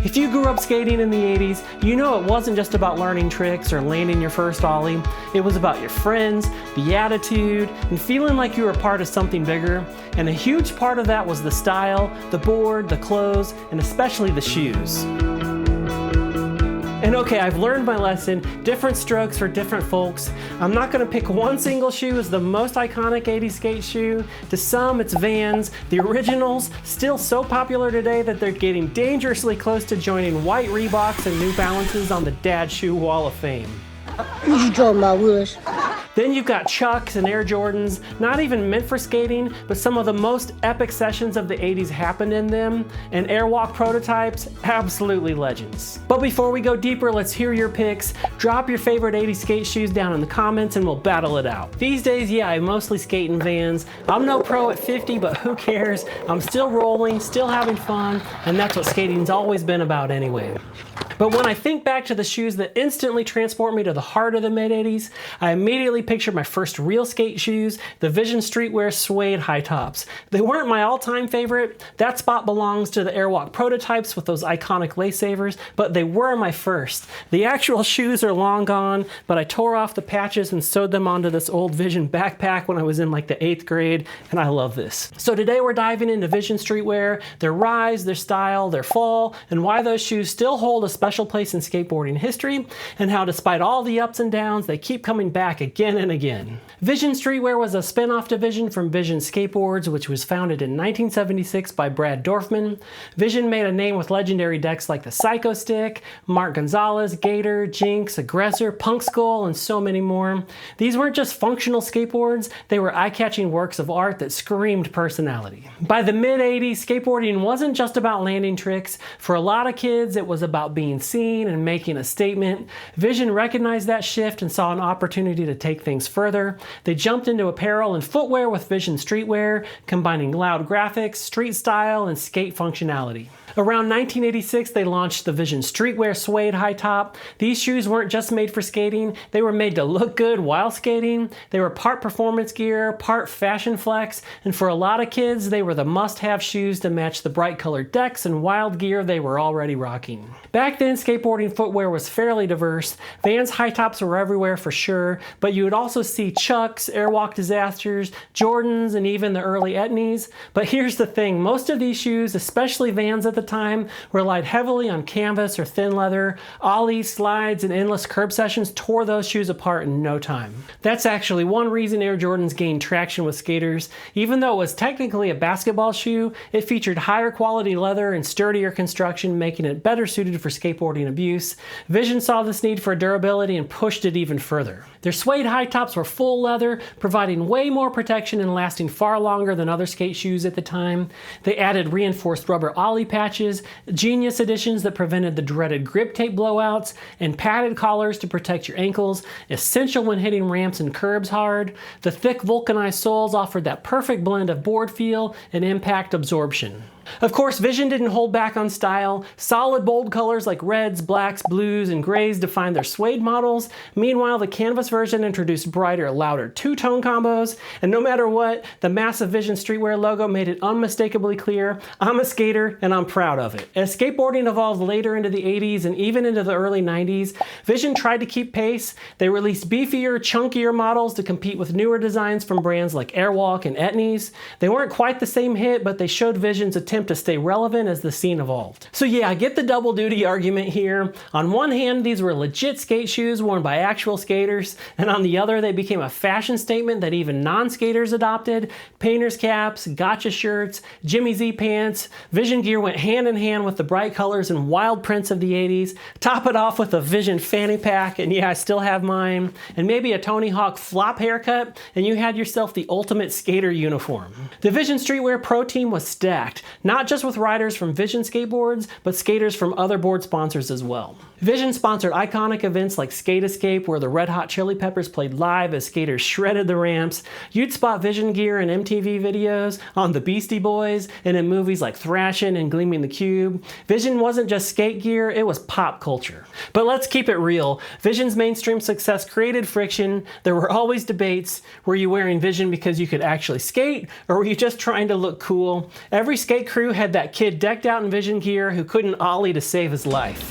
If you grew up skating in the 80s, you know it wasn't just about learning tricks or landing your first ollie. It was about your friends, the attitude, and feeling like you were part of something bigger. And a huge part of that was the style, the board, the clothes, and especially the shoes. And okay, I've learned my lesson. Different strokes for different folks. I'm not gonna pick one single shoe as the most iconic 80s skate shoe. To some, it's Vans, the originals, still so popular today that they're getting dangerously close to joining white Reeboks and New Balances on the Dad Shoe Wall of Fame. What you talking about, Willis? Then you've got Chucks and Air Jordans, not even meant for skating, but some of the most epic sessions of the 80s happened in them, and Airwalk Prototypes, absolutely legends. But before we go deeper, let's hear your picks. Drop your favorite 80s skate shoes down in the comments and we'll battle it out. These days, yeah, I mostly skate in Vans. I'm no pro at 50, but who cares? I'm still rolling, still having fun, and that's what skating's always been about anyway. But when I think back to the shoes that instantly transport me to the heart of the mid-80s, I immediately picture my first real skate shoes, the Vision Streetwear Suede high tops. They weren't my all-time favorite. That spot belongs to the Airwalk Prototypes with those iconic lace savers, but they were my first. The actual shoes are long gone, but I tore off the patches and sewed them onto this old Vision backpack when I was in like the 8th grade, and I love this. So today we're diving into Vision Streetwear, their rise, their style, their fall, and why those shoes still hold a special place in skateboarding history, and how despite all the ups and downs, they keep coming back again and again. Vision Streetwear was a spin-off division from Vision Skateboards, which was founded in 1976 by Brad Dorfman. Vision made a name with legendary decks like the Psycho Stick, Mark Gonzalez, Gator, Jinx, Aggressor, Punk Skull, and so many more. These weren't just functional skateboards, they were eye-catching works of art that screamed personality. By the mid-80s, skateboarding wasn't just about landing tricks. For a lot of kids, it was about being seen and making a statement. Vision recognized that shift and saw an opportunity to take things further. They jumped into apparel and footwear with Vision Streetwear, combining loud graphics, street style, and skate functionality. Around 1986, they launched the Vision Streetwear Suede high top. These shoes weren't just made for skating, they were made to look good while skating. They were part performance gear, part fashion flex, and for a lot of kids, they were the must-have shoes to match the bright colored decks and wild gear they were already rocking. Back then, skateboarding footwear was fairly diverse. Vans high tops were everywhere for sure, but you would also see Chucks, Airwalk Disasters, Jordans, and even the early Etnies. But here's the thing, most of these shoes, especially Vans at the time, relied heavily on canvas or thin leather. Ollies, slides, and endless curb sessions tore those shoes apart in no time. That's actually one reason Air Jordans gained traction with skaters. Even though it was technically a basketball shoe, it featured higher quality leather and sturdier construction, making it better suited for skateboarding abuse. Vision saw this need for durability and pushed it even further. Their suede high tops were full leather, providing way more protection and lasting far longer than other skate shoes at the time. They added reinforced rubber ollie patches, genius additions that prevented the dreaded grip tape blowouts, and padded collars to protect your ankles, essential when hitting ramps and curbs hard. The thick vulcanized soles offered that perfect blend of board feel and impact absorption. Of course, Vision didn't hold back on style. Solid, bold colors like reds, blacks, blues, and grays defined their suede models. Meanwhile, the canvas version introduced brighter, louder two-tone combos. And no matter what, the massive Vision Streetwear logo made it unmistakably clear, I'm a skater and I'm proud of it. As skateboarding evolved later into the 80s and even into the early 90s, Vision tried to keep pace. They released beefier, chunkier models to compete with newer designs from brands like Airwalk and Etnies. They weren't quite the same hit, but they showed Vision's attempt to stay relevant as the scene evolved. So yeah, I get the double duty argument here. On one hand, these were legit skate shoes worn by actual skaters, and on the other, they became a fashion statement that even non-skaters adopted. Painter's caps, gotcha shirts, Jimmy Z pants. Vision gear went hand in hand with the bright colors and wild prints of the 80s. Top it off with a Vision fanny pack, and yeah, I still have mine, and maybe a Tony Hawk flop haircut, and you had yourself the ultimate skater uniform. The Vision Streetwear Pro team was stacked, not just with riders from Vision skateboards, but skaters from other board sponsors as well. Vision sponsored iconic events like Skate Escape, where the Red Hot Chili Peppers played live as skaters shredded the ramps. You'd spot Vision gear in MTV videos, on the Beastie Boys, and in movies like Thrashin' and Gleaming the Cube. Vision wasn't just skate gear, it was pop culture. But let's keep it real. Vision's mainstream success created friction. There were always debates. Were you wearing Vision because you could actually skate, or were you just trying to look cool? Every skate crew had that kid decked out in Vision gear who couldn't ollie to save his life.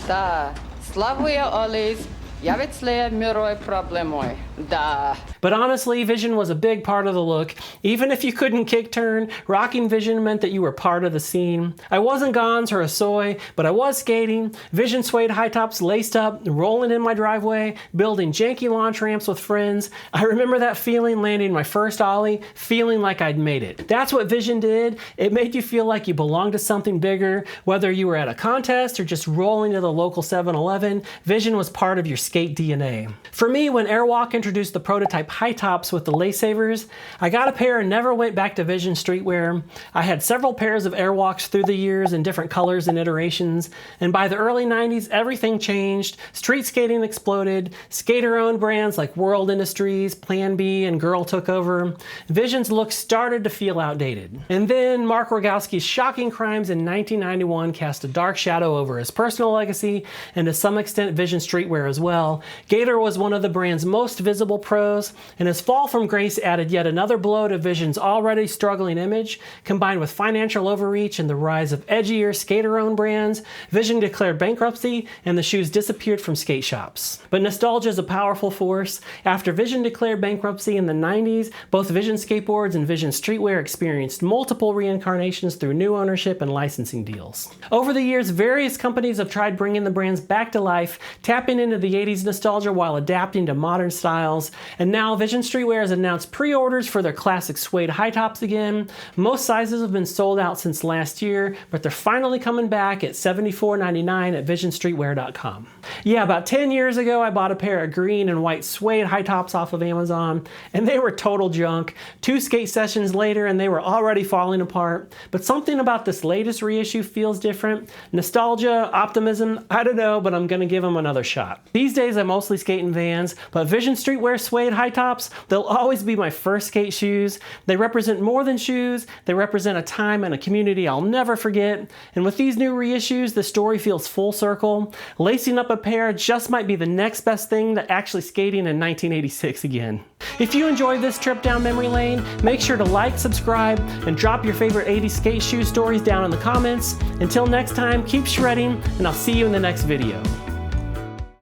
Da, slavuje ollies, javitzle miroj problemoj. Da. But honestly, Vision was a big part of the look. Even if you couldn't kick turn, rocking Vision meant that you were part of the scene. I wasn't Gons or a Soy, but I was skating. Vision suede high tops laced up, rolling in my driveway, building janky launch ramps with friends. I remember that feeling landing my first ollie, feeling like I'd made it. That's what Vision did. It made you feel like you belonged to something bigger. Whether you were at a contest or just rolling to the local 7-Eleven, Vision was part of your skate DNA. For me, when Airwalk introduced the prototype high tops with the lace savers, I got a pair and never went back to Vision streetwear. I had several pairs of Airwalks through the years in different colors and iterations, and by the early 90s, everything changed. Street skating exploded. Skater-owned brands like World Industries, Plan B, and Girl took over. Vision's look started to feel outdated. And then Mark Rogowski's shocking crimes in 1991 cast a dark shadow over his personal legacy and to some extent Vision streetwear as well. Gator was one of the brand's most visible pros, and his fall from grace added yet another blow to Vision's already struggling image. Combined with financial overreach and the rise of edgier skater-owned brands, Vision declared bankruptcy and the shoes disappeared from skate shops. But nostalgia is a powerful force. After Vision declared bankruptcy in the 90s, both Vision skateboards and Vision streetwear experienced multiple reincarnations through new ownership and licensing deals. Over the years, various companies have tried bringing the brands back to life, tapping into the 80s nostalgia while adapting to modern styles. And now Vision Streetwear has announced pre-orders for their classic suede high tops again. Most sizes have been sold out since last year, but they're finally coming back at $74.99 at visionstreetwear.com. Yeah, about 10 years ago, I bought a pair of green and white suede high tops off of Amazon, and they were total junk. 2 skate sessions later, and they were already falling apart. But something about this latest reissue feels different. Nostalgia, optimism, I don't know, but I'm gonna give them another shot. These days, I mostly skate in Vans, but Vision Streetwear suede high tops, they'll always be my first skate shoes. They represent more than shoes. They represent a time and a community I'll never forget. And with these new reissues, the story feels full circle. Lacing up a pair just might be the next best thing to actually skating in 1986 again. If you enjoyed this trip down memory lane, make sure to like, subscribe, and drop your favorite 80s skate shoe stories down in the comments. Until next time, keep shredding, and I'll see you in the next video.